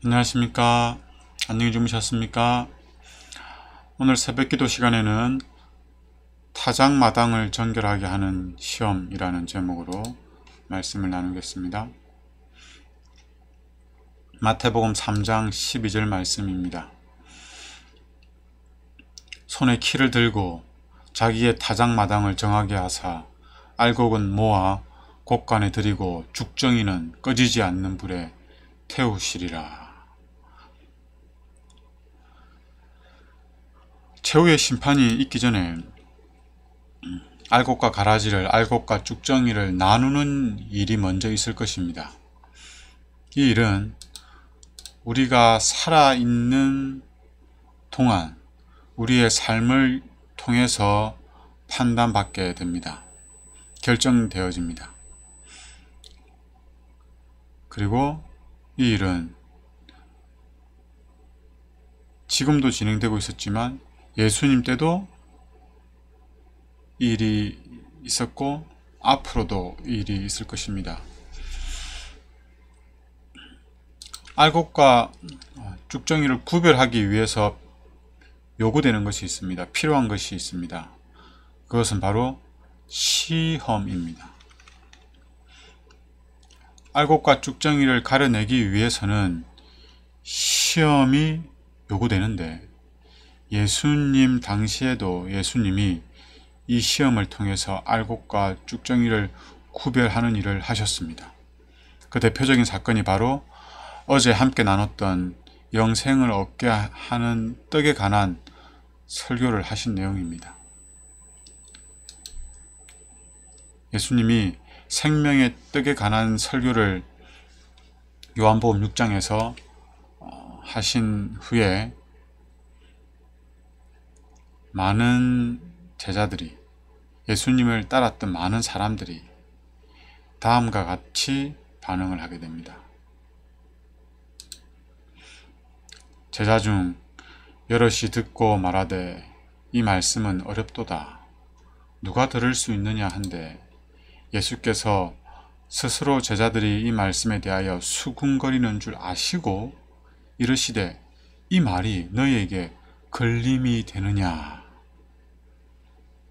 안녕하십니까. 안녕히 주무셨습니까? 오늘 새벽기도 시간에는 타작마당을 정결하게 하는 시험이라는 제목으로 말씀을 나누겠습니다. 마태복음 3장 12절 말씀입니다. 손에 키를 들고 자기의 타작마당을 정하게 하사 알곡은 모아 곡간에 들이고 죽정이는 꺼지지 않는 불에 태우시리라. 최후의 심판이 있기 전에 알곡과 가라지를, 알곡과 쭉정이를 나누는 일이 먼저 있을 것입니다. 이 일은 우리가 살아있는 동안 우리의 삶을 통해서 판단받게 됩니다. 결정되어집니다. 그리고 이 일은 지금도 진행되고 있었지만 예수님 때도 이 일이 있었고 앞으로도 이 일이 있을 것입니다. 알곡과 쭉정이를 구별하기 위해서 요구되는 것이 있습니다. 필요한 것이 있습니다. 그것은 바로 시험입니다. 알곡과 쭉정이를 가려내기 위해서는 시험이 요구되는데 예수님 당시에도 예수님이 이 시험을 통해서 알곡과 쭉정이를 구별하는 일을 하셨습니다. 그 대표적인 사건이 바로 어제 함께 나눴던 영생을 얻게 하는 떡에 관한 설교를 하신 내용입니다. 예수님이 생명의 떡에 관한 설교를 요한복음 6장에서 하신 후에 많은 제자들이, 예수님을 따랐던 많은 사람들이 다음과 같이 반응을 하게 됩니다. 제자 중 여럿이 듣고 말하되 이 말씀은 어렵도다. 누가 들을 수 있느냐 한데 예수께서 스스로 제자들이 이 말씀에 대하여 수군거리는 줄 아시고 이르시되 이 말이 너희에게 걸림이 되느냐.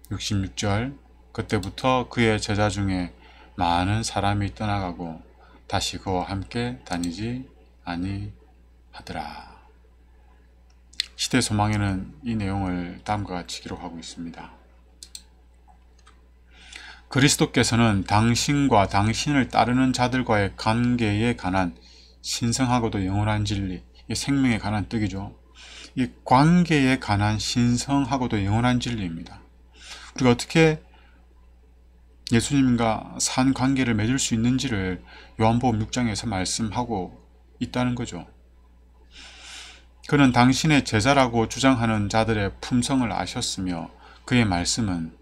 66절. 그때부터 그의 제자 중에 많은 사람이 떠나가고 다시 그와 함께 다니지 아니하더라. 시대소망에는 이 내용을 다음과 같이 기록하고 있습니다. 그리스도께서는 당신과 당신을 따르는 자들과의 관계에 관한 신성하고도 영원한 진리, 이 생명에 관한 뜻이죠. 이 관계에 관한 신성하고도 영원한 진리입니다. 우리가 어떻게 예수님과 산 관계를 맺을 수 있는지를 요한복음 6장에서 말씀하고 있다는 거죠. 그는 당신의 제자라고 주장하는 자들의 품성을 아셨으며 그의 말씀은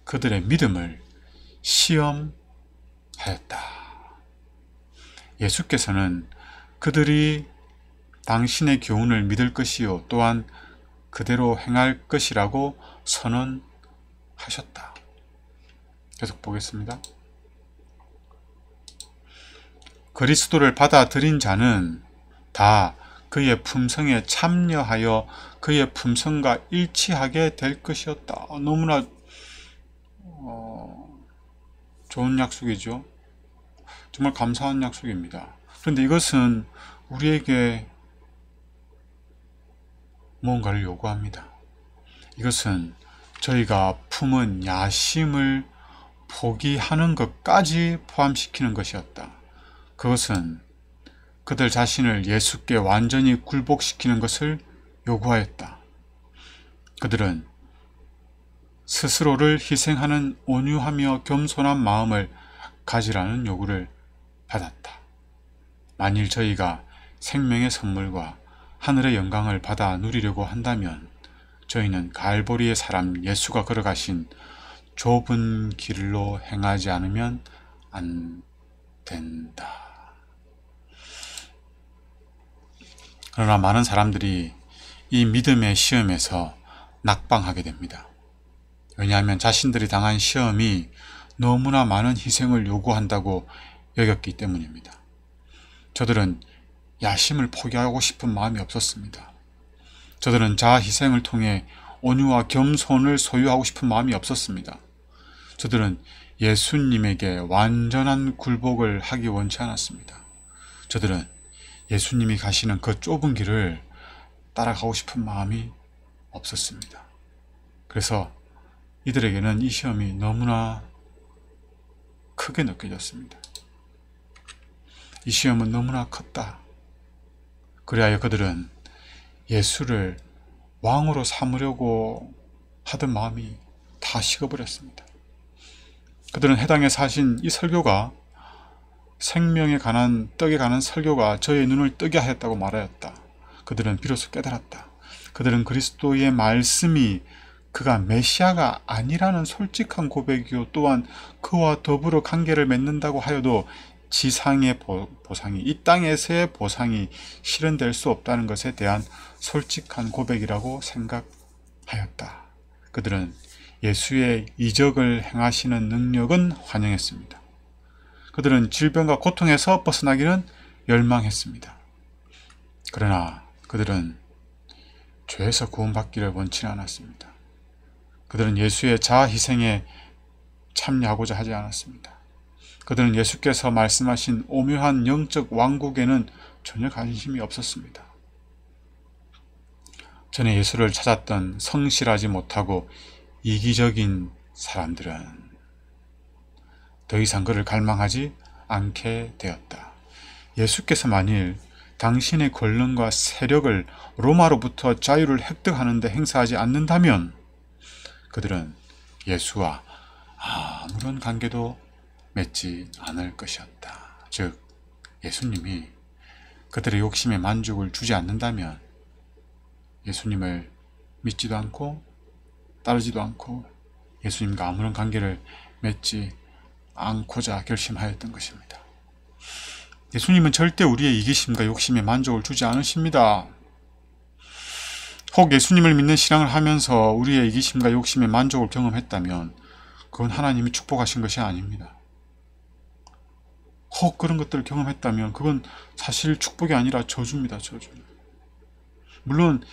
그들의 믿음을 시험하였다. 예수께서는 그들이 당신의 교훈을 믿을 것이요 또한 그대로 행할 것이라고 선언하셨다. 계속 보겠습니다. 그리스도를 받아들인 자는 다 그의 품성에 참여하여 그의 품성과 일치하게 될 것이었다. 너무나 좋은 약속이죠. 정말 감사한 약속입니다. 그런데 이것은 우리에게 무언가를 요구합니다. 이것은 저희가 품은 야심을 포기하는 것까지 포함시키는 것이었다. 그것은 그들 자신을 예수께 완전히 굴복시키는 것을 요구하였다. 그들은 스스로를 희생하는 온유하며 겸손한 마음을 가지라는 요구를 받았다. 만일 저희가 생명의 선물과 하늘의 영광을 받아 누리려고 한다면 저희는 갈보리의 사람 예수가 걸어가신 좁은 길로 행하지 않으면 안 된다. 그러나 많은 사람들이 이 믿음의 시험에서 낙방하게 됩니다. 왜냐하면 자신들이 당한 시험이 너무나 많은 희생을 요구한다고 여겼기 때문입니다. 저들은 야심을 포기하고 싶은 마음이 없었습니다. 저들은 자아 희생을 통해 온유와 겸손을 소유하고 싶은 마음이 없었습니다. 저들은 예수님에게 완전한 굴복을 하기 원치 않았습니다. 저들은 예수님이 가시는 그 좁은 길을 따라가고 싶은 마음이 없었습니다. 그래서 이들에게는 이 시험이 너무나 크게 느껴졌습니다. 이 시험은 너무나 컸다. 그리하여 그들은 예수를 왕으로 삼으려고 하던 마음이 다 식어버렸습니다. 그들은 해당에서 하신 이 설교가 생명에 관한 떡에 관한 설교가 저의 눈을 뜨게 하였다고 말하였다. 그들은 비로소 깨달았다. 그들은 그리스도의 말씀이 그가 메시아가 아니라는 솔직한 고백이요 또한 그와 더불어 관계를 맺는다고 하여도 지상의 보상이 이 땅에서의 보상이 실현될 수 없다는 것에 대한 솔직한 고백이라고 생각하였다. 그들은 예수의 이적을 행하시는 능력은 환영했습니다. 그들은 질병과 고통에서 벗어나기는 열망했습니다. 그러나 그들은 죄에서 구원받기를 원치 않았습니다. 그들은 예수의 자아 희생에 참여하고자 하지 않았습니다. 그들은 예수께서 말씀하신 오묘한 영적 왕국에는 전혀 관심이 없었습니다. 전에 예수를 찾았던 성실하지 못하고 이기적인 사람들은 더 이상 그를 갈망하지 않게 되었다. 예수께서 만일 당신의 권능과 세력을 로마로부터 자유를 획득하는 데 행사하지 않는다면 그들은 예수와 아무런 관계도 맺지 않을 것이었다. 즉 예수님이 그들의 욕심에 만족을 주지 않는다면 예수님을 믿지도 않고 따르지도 않고 예수님과 아무런 관계를 맺지 않고자 결심하였던 것입니다. 예수님은 절대 우리의 이기심과 욕심에 만족을 주지 않으십니다. 혹 예수님을 믿는 신앙을 하면서 우리의 이기심과 욕심에 만족을 경험했다면 그건 하나님이 축복하신 것이 아닙니다. 혹 그런 것들을 경험했다면 그건 사실 축복이 아니라 저주입니다. 저주. 물론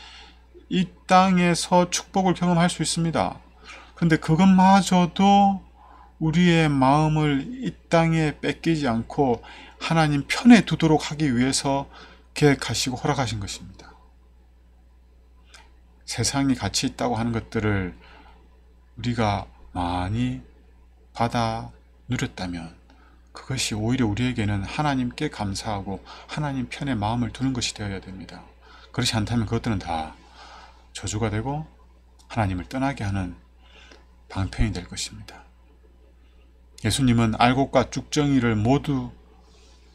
이 땅에서 축복을 경험할 수 있습니다. 그런데 그것마저도 우리의 마음을 이 땅에 뺏기지 않고 하나님 편에 두도록 하기 위해서 계획하시고 허락하신 것입니다. 세상이 가치 있다고 하는 것들을 우리가 많이 받아 누렸다면 그것이 오히려 우리에게는 하나님께 감사하고 하나님 편에 마음을 두는 것이 되어야 됩니다. 그렇지 않다면 그것들은 다 저주가 되고 하나님을 떠나게 하는 방편이 될 것입니다. 예수님은 알곡과 쭉정이를 모두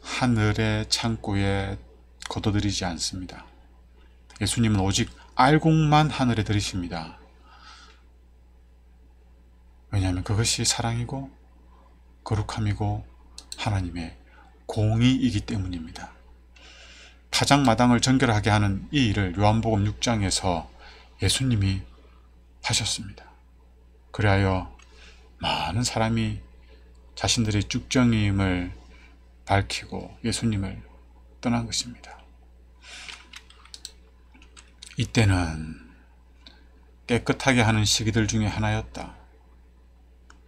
하늘의 창고에 거둬들이지 않습니다. 예수님은 오직 알곡만 하늘에 들이십니다. 왜냐하면 그것이 사랑이고 거룩함이고 하나님의 공의이기 때문입니다. 타작마당을 정결하게 하는 이 일을 요한복음 6장에서 예수님이 하셨습니다. 그리하여 많은 사람이 자신들의 쭉정임을 밝히고 예수님을 떠난 것입니다. 이때는 깨끗하게 하는 시기들 중에 하나였다.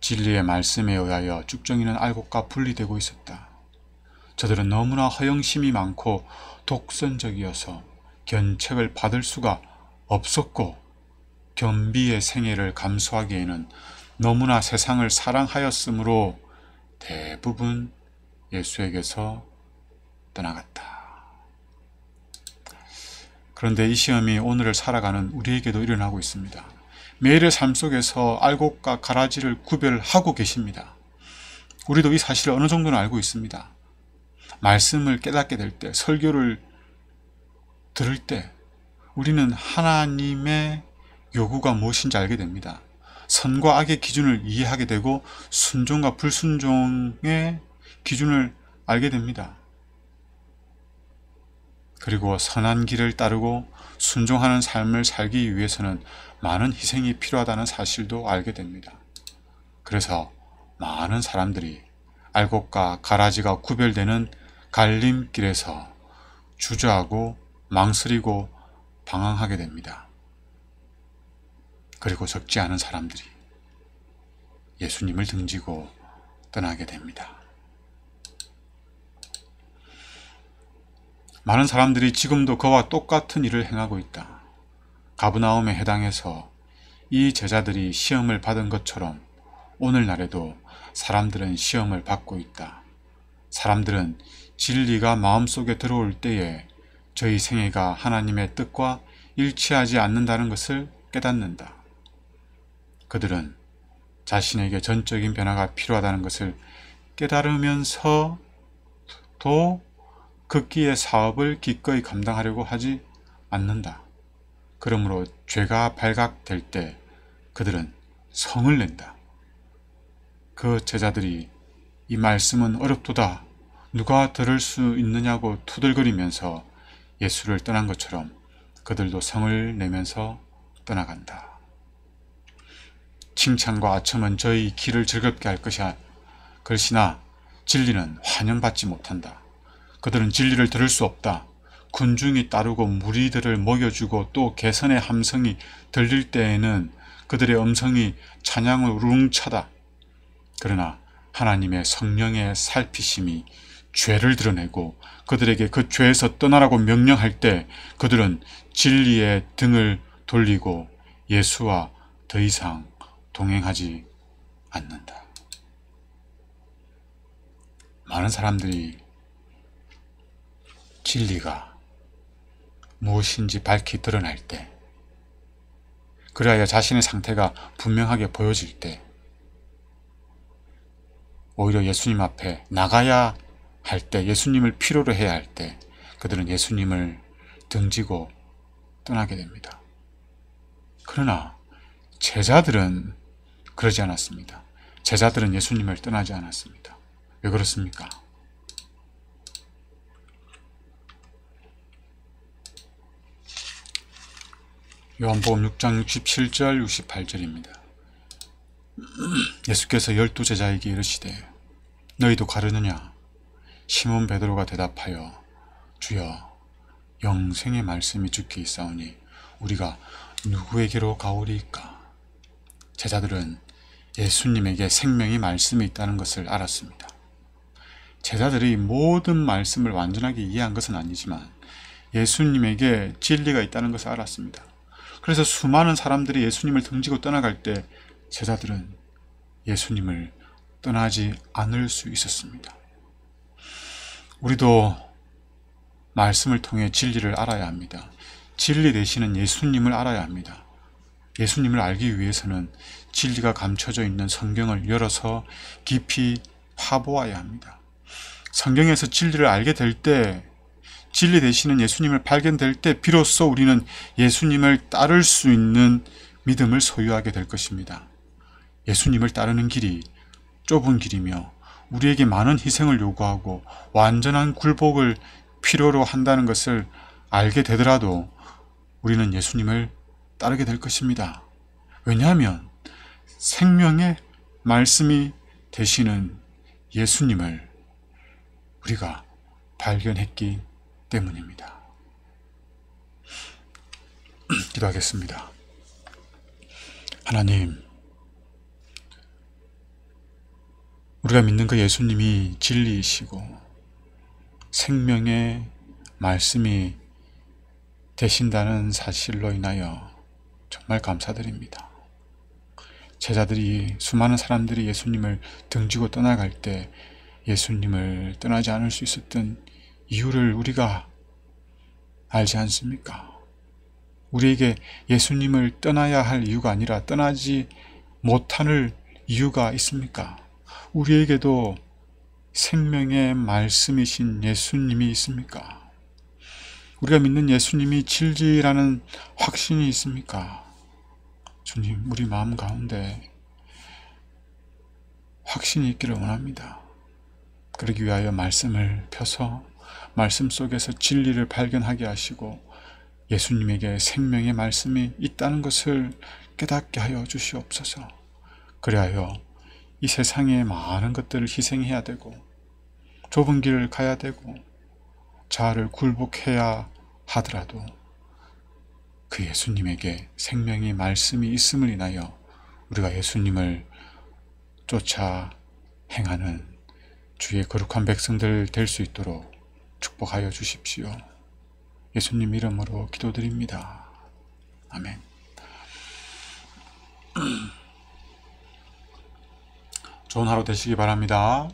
진리의 말씀에 의하여 쭉정이는 알곡과 분리되고 있었다. 저들은 너무나 허영심이 많고 독선적이어서 견책을 받을 수가 없었고 겸비의 생애를 감수하기에는 너무나 세상을 사랑하였으므로 대부분 예수에게서 떠나갔다. 그런데 이 시험이 오늘을 살아가는 우리에게도 일어나고 있습니다. 매일의 삶 속에서 알곡과 가라지를 구별하고 계십니다. 우리도 이 사실을 어느 정도는 알고 있습니다. 말씀을 깨닫게 될 때, 설교를 들을 때 우리는 하나님의 요구가 무엇인지 알게 됩니다. 선과 악의 기준을 이해하게 되고 순종과 불순종의 기준을 알게 됩니다. 그리고 선한 길을 따르고 순종하는 삶을 살기 위해서는 많은 희생이 필요하다는 사실도 알게 됩니다. 그래서 많은 사람들이 알곡과 가라지가 구별되는 갈림길에서 주저하고 망설이고 방황하게 됩니다. 그리고 적지 않은 사람들이 예수님을 등지고 떠나게 됩니다. 많은 사람들이 지금도 그와 똑같은 일을 행하고 있다. 가브나움에 해당해서 이 제자들이 시험을 받은 것처럼 오늘날에도 사람들은 시험을 받고 있다. 사람들은 진리가 마음속에 들어올 때에 저희 생애가 하나님의 뜻과 일치하지 않는다는 것을 깨닫는다. 그들은 자신에게 전적인 변화가 필요하다는 것을 깨달으면서도 극기의 사업을 기꺼이 감당하려고 하지 않는다. 그러므로 죄가 발각될 때 그들은 성을 낸다. 그 제자들이 이 말씀은 어렵도다, 누가 들을 수 있느냐고 투덜거리면서 예수를 떠난 것처럼 그들도 성을 내면서 떠나간다. 칭찬과 아첨은 저희 길을 즐겁게 할 것이야. 그것이나 진리는 환영받지 못한다. 그들은 진리를 들을 수 없다. 군중이 따르고 무리들을 먹여주고 또 개선의 함성이 들릴 때에는 그들의 음성이 찬양을 우릉차다. 그러나 하나님의 성령의 살피심이 죄를 드러내고 그들에게 그 죄에서 떠나라고 명령할 때 그들은 진리의 등을 돌리고 예수와 더 이상 동행하지 않는다. 많은 사람들이 진리가 무엇인지 밝히 드러날 때, 그래야 자신의 상태가 분명하게 보여질 때, 오히려 예수님 앞에 나가야 할 때, 예수님을 필요로 해야 할 때 그들은 예수님을 등지고 떠나게 됩니다. 그러나 제자들은 그러지 않았습니다. 제자들은 예수님을 떠나지 않았습니다. 왜 그렇습니까? 요한복음 6장 67절 68절입니다. 예수께서 12제자에게 이르시되 너희도 가르느냐? 시몬 베드로가 대답하여 주여 영생의 말씀이 주께 있사오니 우리가 누구에게로 가오리이까? 제자들은 예수님에게 생명의 말씀이 있다는 것을 알았습니다. 제자들이 모든 말씀을 완전하게 이해한 것은 아니지만 예수님에게 진리가 있다는 것을 알았습니다. 그래서 수많은 사람들이 예수님을 등지고 떠나갈 때 제자들은 예수님을 떠나지 않을 수 있었습니다. 우리도 말씀을 통해 진리를 알아야 합니다. 진리 되시는 예수님을 알아야 합니다. 예수님을 알기 위해서는 진리가 감춰져 있는 성경을 열어서 깊이 파보아야 합니다. 성경에서 진리를 알게 될 때, 진리 되시는 예수님을 발견될 때 비로소 우리는 예수님을 따를 수 있는 믿음을 소유하게 될 것입니다. 예수님을 따르는 길이 좁은 길이며 우리에게 많은 희생을 요구하고 완전한 굴복을 필요로 한다는 것을 알게 되더라도 우리는 예수님을 따르게 될 것입니다. 왜냐하면 생명의 말씀이 되시는 예수님을 우리가 발견했기 때문입니다. 기도하겠습니다. 하나님, 우리가 믿는 그 예수님이 진리이시고 생명의 말씀이 되신다는 사실로 인하여 정말 감사드립니다. 제자들이, 수많은 사람들이 예수님을 등지고 떠나갈 때 예수님을 떠나지 않을 수 있었던 이유를 우리가 알지 않습니까? 우리에게 예수님을 떠나야 할 이유가 아니라 떠나지 못할 이유가 있습니까? 우리에게도 생명의 말씀이신 예수님이 있습니까? 우리가 믿는 예수님이 진리라는 확신이 있습니까? 주님, 우리 마음 가운데 확신이 있기를 원합니다. 그러기 위하여 말씀을 펴서 말씀 속에서 진리를 발견하게 하시고 예수님에게 생명의 말씀이 있다는 것을 깨닫게 하여 주시옵소서. 그리하여 이 세상에 많은 것들을 희생해야 되고 좁은 길을 가야 되고 자아를 굴복해야 하더라도 그 예수님에게 생명의 말씀이 있음을 인하여 우리가 예수님을 쫓아 행하는 주의 거룩한 백성들 될 수 있도록 축복하여 주십시오. 예수님 이름으로 기도드립니다. 아멘. 좋은 하루 되시기 바랍니다.